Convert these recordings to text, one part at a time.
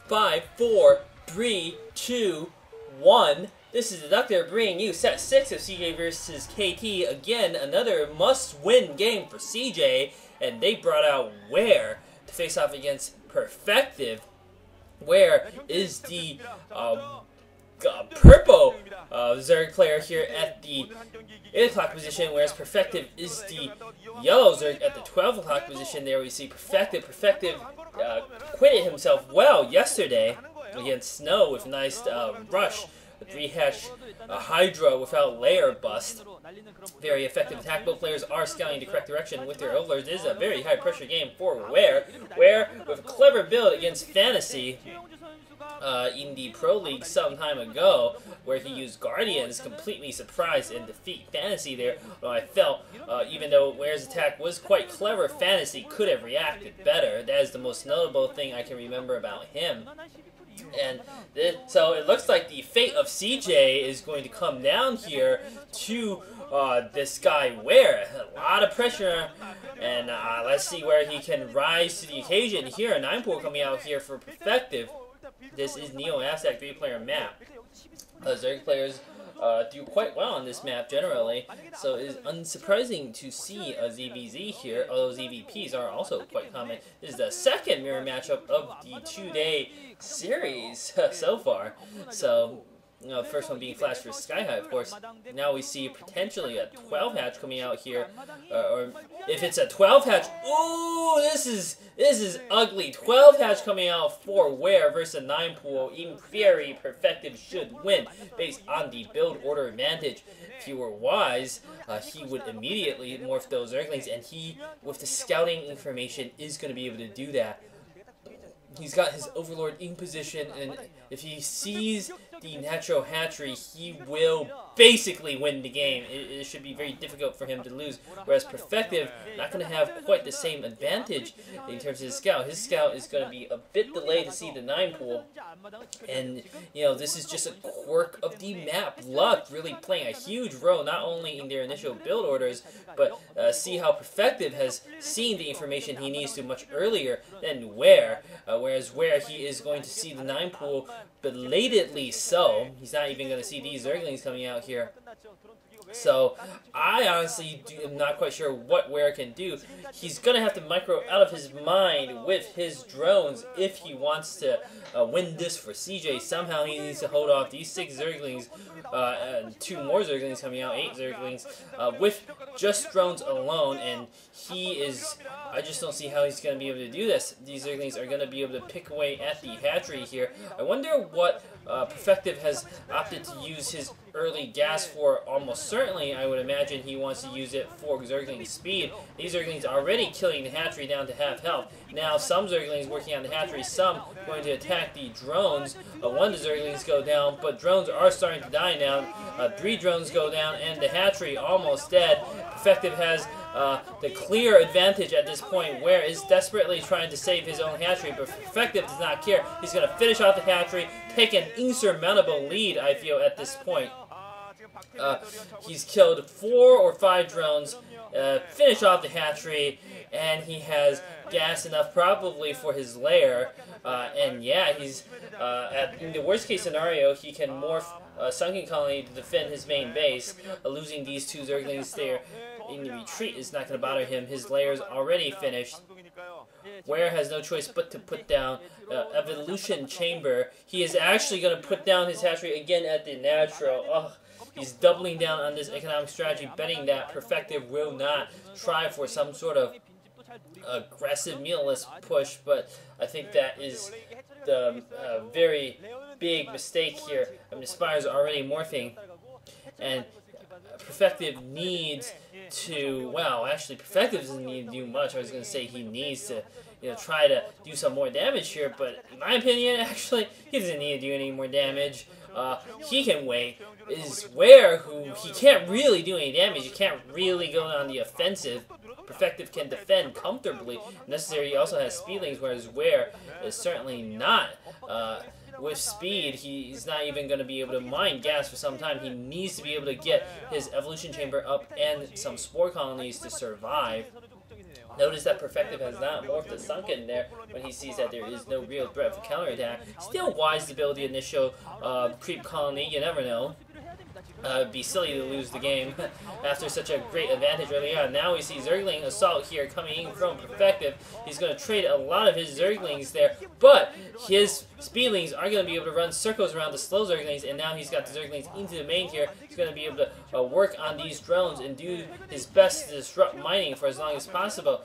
5, 4, 3, 2, 1. This is Deducter bringing you set 6 of CJ versus KT. Again, another must-win game for CJ, and they brought out Where to face off against Perfective. Where is the purple Zerg player here at the 8 o'clock position, whereas Perfective is the yellow Zerg at the 12 o'clock position. There we see Perfective. Perfective acquitted himself well yesterday against Snow with a nice rush. A 3-hatch Hydra without layer bust. Very effective attack. Both players are scouting the correct direction with their overlords. This is a very high pressure game for Where with a clever build against Fantasy in the Pro League some time ago, where he used Guardians, completely surprised and defeat Fantasy there. Well, I felt, even though Ware's attack was quite clever, Fantasy could have reacted better. That is the most notable thing I can remember about him. And so it looks like the fate of CJ is going to come down here to this guy Where. A lot of pressure, and let's see where he can rise to the occasion here. A 9-pool coming out here for Perfective. This is Neo Aztec 3-player map. Zerg players do quite well on this map generally, so it is unsurprising to see a ZVZ here, although ZVPs are also quite common. This is the second mirror matchup of the 2-day series so far. So, first one being Flash vs Sky High, of course. Now we see potentially a 12-hatch coming out here, or if it's a 12-hatch, ooh, this is ugly. 12-hatch coming out for Where versus a 9-pool. In theory, Perfective should win based on the build order advantage. If he were wise, he would immediately morph those Zerglings, and he, with the scouting information, is going to be able to do that. He's got his Overlord in position, and if he sees the natural hatchery, he will basically win the game. It should be very difficult for him to lose, whereas Perfective not going to have quite the same advantage in terms of his scout. His scout is going to be a bit delayed to see the 9-pool, and this is just a quirk of the map. Luck really playing a huge role, not only in their initial build orders, but see how Perfective has seen the information he needs to much earlier than Where. Whereas Where, he is going to see the 9-pool belatedly so. He's not even going to see these Zerglings coming out here. So, I honestly am not quite sure what Where can do. He's going to have to micro out of his mind with his drones if he wants to win this for CJ. Somehow he needs to hold off these 6 Zerglings, and 2 more Zerglings coming out, 8 Zerglings, with just drones alone, and I just don't see how he's going to be able to do this. These Zerglings are going to be able to pick away at the hatchery here. I wonder what Perfective has opted to use his early gas for. Almost certainly, I would imagine he wants to use it for Zergling speed. These Zerglings are already killing the hatchery down to half health. Now some Zerglings working on the hatchery, some going to attack the drones. One of the Zerglings go down, but drones are starting to die now. 3 drones go down, and the hatchery almost dead. Perfective has the clear advantage at this point. Where is desperately trying to save his own hatchery, but Perfective does not care. He's going to finish off the hatchery, take an insurmountable lead, I feel, at this point. He's killed 4 or 5 drones, finish off the hatchery, and he has gas enough probably for his lair. And yeah, he's in the worst case scenario, he can morph Sunken Colony to defend his main base. Losing these 2 Zerglings there in the retreat is not going to bother him. His lair's already finished. Where has no choice but to put down Evolution Chamber. He is actually going to put down his hatchery again at the natural. Ugh. He's doubling down on this economic strategy, betting that Perfective will not try for some sort of aggressive meatless push, but I think that is the very big mistake here. I mean, the Spires are already morphing, and Perfective needs to, well, actually, Perfective doesn't need to do much. I was going to say he needs to, try to do some more damage here, but in my opinion, actually, he doesn't need to do any more damage. He can wait. Is Where, who he can't really do any damage. He can't really go on the offensive. Perfective can defend comfortably. Necessary, he also has speedlings, whereas Where is certainly not. With speed, he's not even going to be able to mine gas for some time. He needs to be able to get his evolution chamber up and some spore colonies to survive. Notice that Perfective has not morphed a Sunken there when he sees that there is no real threat for counterattack. Still wise to build the initial creep colony, you never know. It'd be silly to lose the game after such a great advantage early on. Now we see Zergling Assault here coming in from Perfective. He's going to trade a lot of his Zerglings there, but his Speedlings are going to be able to run circles around the slow Zerglings, and now he's got the Zerglings into the main here. He's going to be able to work on these drones and do his best to disrupt mining for as long as possible.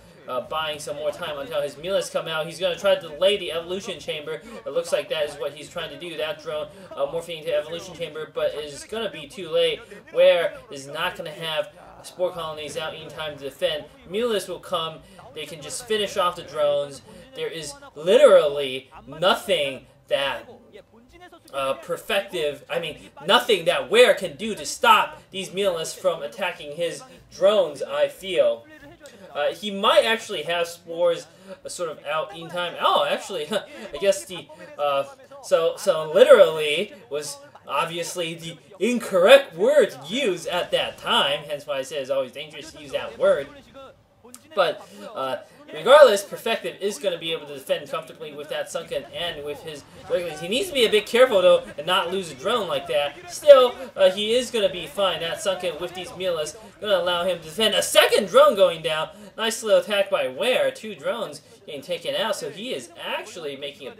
Buying some more time until his Mulus come out. He's going to try to delay the Evolution Chamber. It looks like that is what he's trying to do. That drone morphing into Evolution Chamber, but it is going to be too late. Where is not going to have Spore Colonies out in time to defend. Mulus will come. They can just finish off the drones. There is literally nothing that nothing that Ware can do to stop these Mulus from attacking his drones, I feel. He might actually have spores sort of out in time. Oh, actually, I guess the so literally was obviously the incorrect word to use at that time. Hence why I say it's always dangerous to use that word. But regardless, Perfective is going to be able to defend comfortably with that Sunken and with his Zerglings. He needs to be a bit careful, though, and not lose a drone like that. Still, he is going to be fine. That Sunken with these Mulus going to allow him to defend. A second drone going down. Nice little attack by Ware. 2 drones getting taken out, so he is actually making a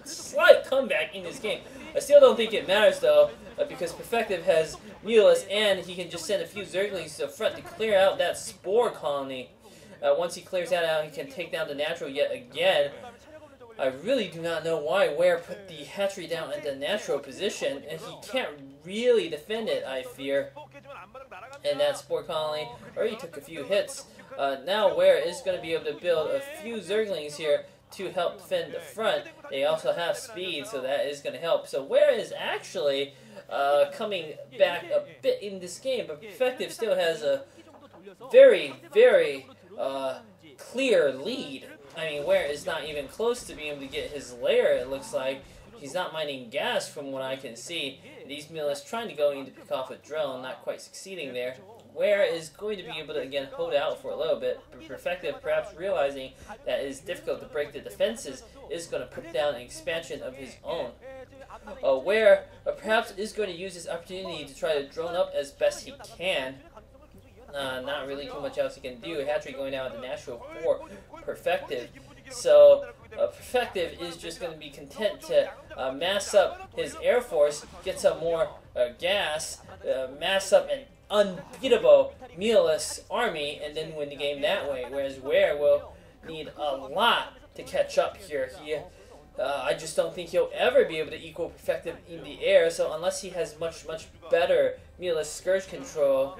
slight comeback in this game. I still don't think it matters, though, because Perfective has Mulus, and he can just send a few Zerglings to the front to clear out that Spore Colony. Once he clears that out, he can take down the natural yet again. I really do not know why Ware put the hatchery down at the natural position, and he can't really defend it, I fear. And that Spore Colony already took a few hits. Now Ware is going to be able to build a few Zerglings here to help defend the front. They also have speed, so that is going to help. So Ware is actually coming back a bit in this game, but Perfective still has a very, very clear lead. I mean, Ware is not even close to being able to get his lair, it looks like. He's not mining gas from what I can see. These Mulus trying to go in to pick off a drone, not quite succeeding there. Ware is going to be able to, again, hold out for a little bit. But Perfective, perhaps realizing that it is difficult to break the defenses, is going to put down an expansion of his own. Ware perhaps is going to use this opportunity to try to drone up as best he can. Not really too much else he can do. Hatchery going down with the natural for Perfective. So Perfective is just going to be content to mass up his Air Force, get some more gas, mass up an unbeatable Mulus army, and then win the game that way. Whereas Ware will need a lot to catch up here. I just don't think he'll ever be able to equal Perfective in the air, so unless he has much better Mulus Scourge control,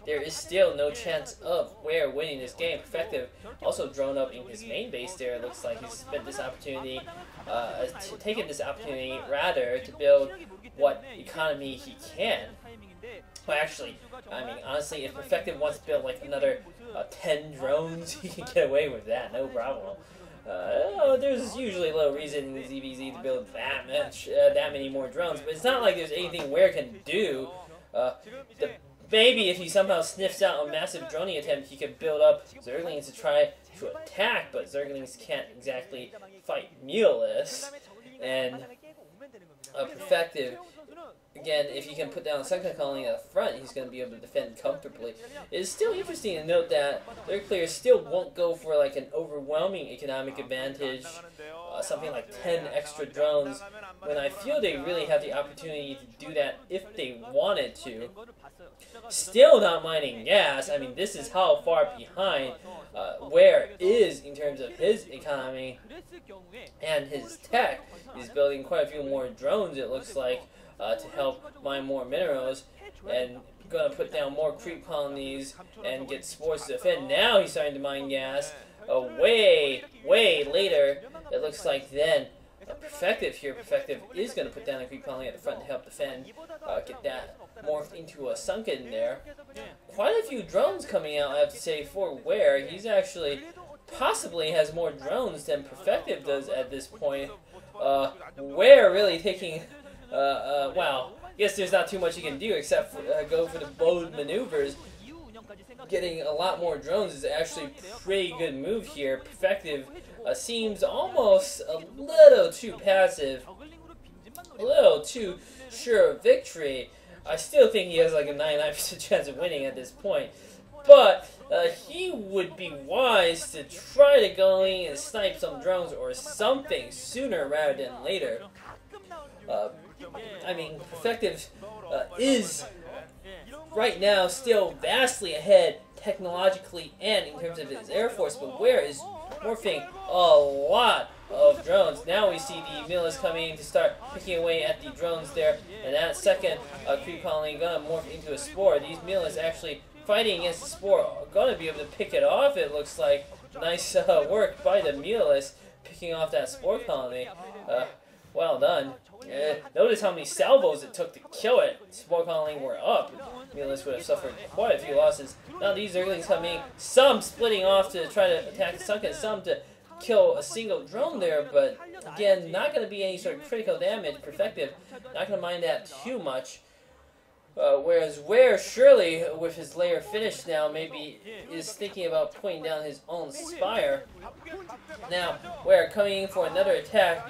there is still no chance of Ware winning this game. Perfective also drone up in his main base there. It looks like he's spent this opportunity, taken this opportunity rather to build what economy he can. Well, actually, I mean, honestly, if Perfective wants to build like another 10 drones, he can get away with that, no problem. There's usually a little reason in the ZVZ to build that many more drones, but it's not like there's anything Ware can do. Maybe if he somehow sniffs out a massive droning attempt, he could build up Zerglings to try to attack, but Zerglings can't exactly fight Mulus. And Perfective, again, if he can put down a second colony at the front, he's going to be able to defend comfortably. It is still interesting to note that their players still won't go for like an overwhelming economic advantage, something like 10 extra drones, when I feel they really have the opportunity to do that if they wanted to. Still not mining gas. I mean, this is how far behind Ware is in terms of his economy and his tech. He's building quite a few more drones, it looks like, to help mine more minerals, and going to put down more creep colonies and get spores to defend. Now he's starting to mine gas. Way later, it looks like then. Perfective here. Perfective is going to put down a creep colony at the front to help defend. Get that morphed into a Sunken there. Quite a few drones coming out, I have to say, for Ware. He's actually possibly has more drones than Perfective does at this point. Ware really taking... wow. I guess there's not too much you can do except for, go for the bold maneuvers. getting a lot more drones is actually a pretty good move here. Perfective seems almost a little too passive, a little too sure of victory. I still think he has like a 99% chance of winning at this point. But he would be wise to try to go in and snipe some drones or something sooner rather than later. I mean, Perfective is right now still vastly ahead technologically and in terms of his Air Force, but Ware is morphing a lot of drones. Now we see the Milas coming in to start picking away at the drones there, and that second creep colony gonna morph into a spore. These Milas actually fighting against the spore are gonna be able to pick it off, it looks like. Nice work by the Milas picking off that spore colony. Well done. Notice how many salvos it took to kill it. Spore colony were up. Milas would have suffered quite a few losses. Now these Zerglings coming, some splitting off to try to attack the Sunken, some to kill a single drone there, but again, not going to be any sort of critical damage. Perfective, not going to mind that too much. Whereas Ware, surely, with his layer finished now, maybe is thinking about putting down his own Spire. Now, Ware coming in for another attack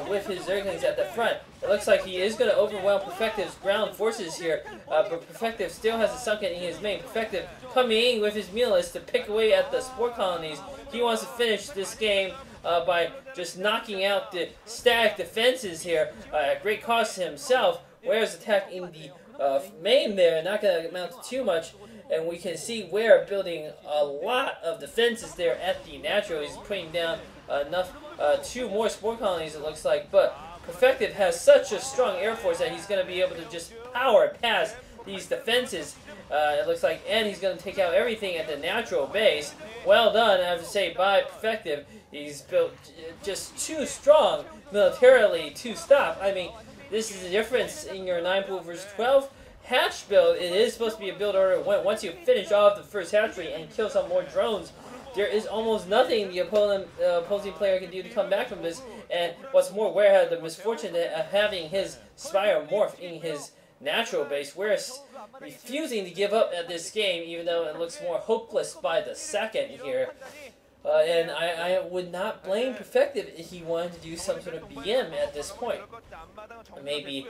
with his Zerglings at the front. It looks like he is going to overwhelm Perfective's ground forces here, but Perfective still has a Sunken in his main. Perfective coming in with his Milas to pick away at the Spore Colonies. He wants to finish this game by just knocking out the static defenses here at great cost to himself. Ware's attack in the main there, not going to amount to too much, and we can see Ware building a lot of defenses there at the natural. He's putting down enough, 2 more spore colonies it looks like, but Perfective has such a strong air force that he's going to be able to just power past these defenses, it looks like, and he's going to take out everything at the natural base. Well done, I have to say, by Perfective. He's built just too strong militarily to stop. I mean, this is the difference in your 9 pool versus 12 hatch build. It is supposed to be a build order once you finish off the first hatchery and kill some more drones. There is almost nothing the opposing player can do to come back from this. And what's more, Ware had the misfortune of having his Spire morph in his natural base. Ware's refusing to give up at this game, even though it looks more hopeless by the second here. And I would not blame Perfective if he wanted to do some sort of BM at this point. Maybe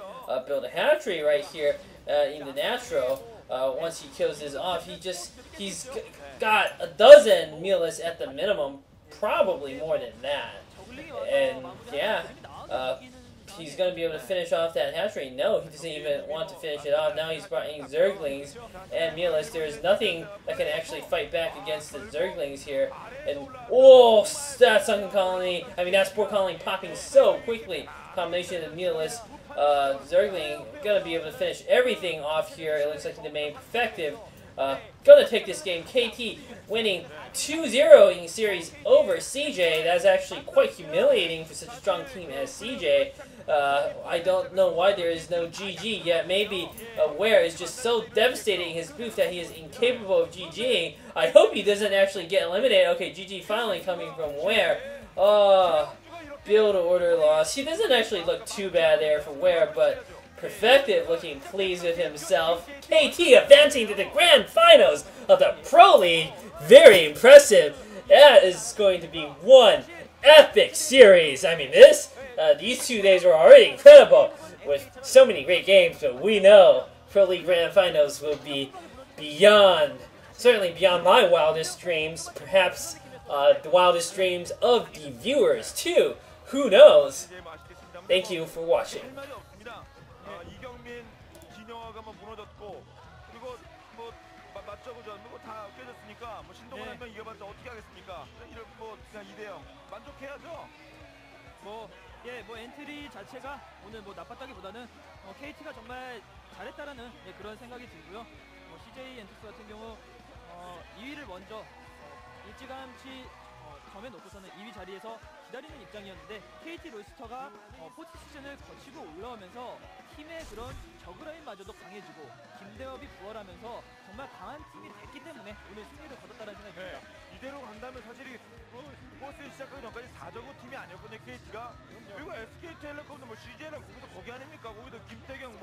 build a hatchery right here in the natural. Once he kills this off, he's got a dozen Milas at the minimum, probably more than that. And yeah, he's going to be able to finish off that hatchery. No, he doesn't even want to finish it off. Now he's brought in Zerglings and Milas. There is nothing that can actually fight back against the Zerglings here. And, oh, that Sunken Colony, I mean, that Spore Colony popping so quickly. Combination of Milas, Zergling, going to be able to finish everything off here. It looks like the main Perfective. Going to take this game. KT winning 2-0 in series over CJ. That's actually quite humiliating for such a strong team as CJ. I don't know why there is no GG yet. Maybe Ware is just so devastating in his booth that he is incapable of GGing. I hope he doesn't actually get eliminated. Okay, GG finally coming from Ware. Build order loss. He doesn't actually look too bad there for Ware, but Perfective looking pleased with himself. KT advancing to the grand finals of the Pro League. Very impressive. That is going to be one epic series. I mean, these 2 days were already incredible with so many great games, but we know Pro League Grand Finals will be certainly beyond my wildest dreams, perhaps the wildest dreams of the viewers too. Who knows? Thank you for watching. 엔트리 자체가 오늘 나빴다기보다는 KT가 정말 잘했다라는 그런 생각이 들고요. CJ 엔투스 같은 경우 2위를 먼저 일찌감치 점해놓고서는 2위 자리에서 기다리는 입장이었는데 KT 롤스터가 포트 시즌을 거치고 올라오면서 팀의 그런 저그라인마저도 강해지고 김대엽이 부활하면서 정말 강한 팀이 됐기 때문에 오늘 승리를 거뒀다는 생각이 듭니다. 이대로 간다면 사실 버스의 시작하기 전까지 4저구 팀이 아니었거든요, KT가. 그리고 SK텔레콤도 뭐 CJ는 거기서 거기 아닙니까? 거기도 김태경,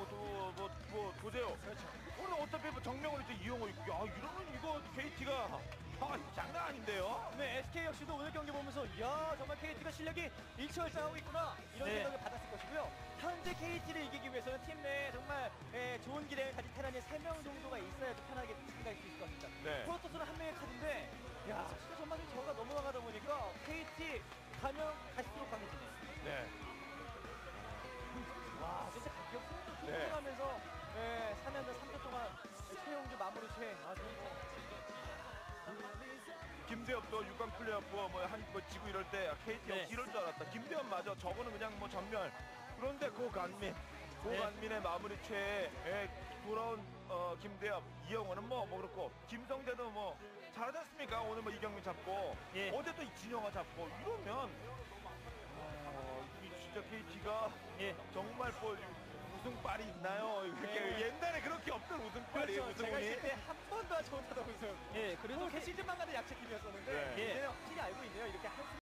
도재호. 그렇죠. 오늘 어차피 뭐 정명훈 이제 이용호 있고, 야, 이러면 이거 KT가 장난 아닌데요? 네, SK 역시도 오늘 경기 보면서 이야 정말 KT가 실력이 일취월장하고 있구나 이런 네. 생각을 받았을 것이고요. 현재 KT를 이기기 위해서는 팀 내에 정말 좋은 기량을 가진 테란이 3명 정도가 있어야 편하게 생각할 수 있을 것 같습니다. 네. 프로토스는 한 명의 카드인데 야 진짜 전반적으로 저가 넘어가다 보니까 KT 가면 갈수록 강해지네. 네. 와 진짜 가격도 네. 통하면서 3연전 3조 동안 최용주 마무리 최 김대엽도 6강 플레이오프 뭐 지고 이럴 때 KT 네. 역시 이럴 줄 알았다. 김대엽마저 저거는 그냥 뭐 전멸. 그런데 고간민의 마무리 최에 돌아온 김대엽, 이영호는 뭐 그렇고 김성대도 뭐 잘하지 않습니까? 오늘 뭐 이경민 잡고 예. 어제 또 진영아 잡고 이러면 이 진짜 KT가 정말 뭐 우승빨이 있나요? 네. 옛날에 그렇게 없던 우승빨이 그렇죠. 제가 우승운이. 있을 때 한 번도 하지 못하던 우승. 예, 그래도 시즌만 가도 약체 팀이었었는데 네. 이제는 확실히 알고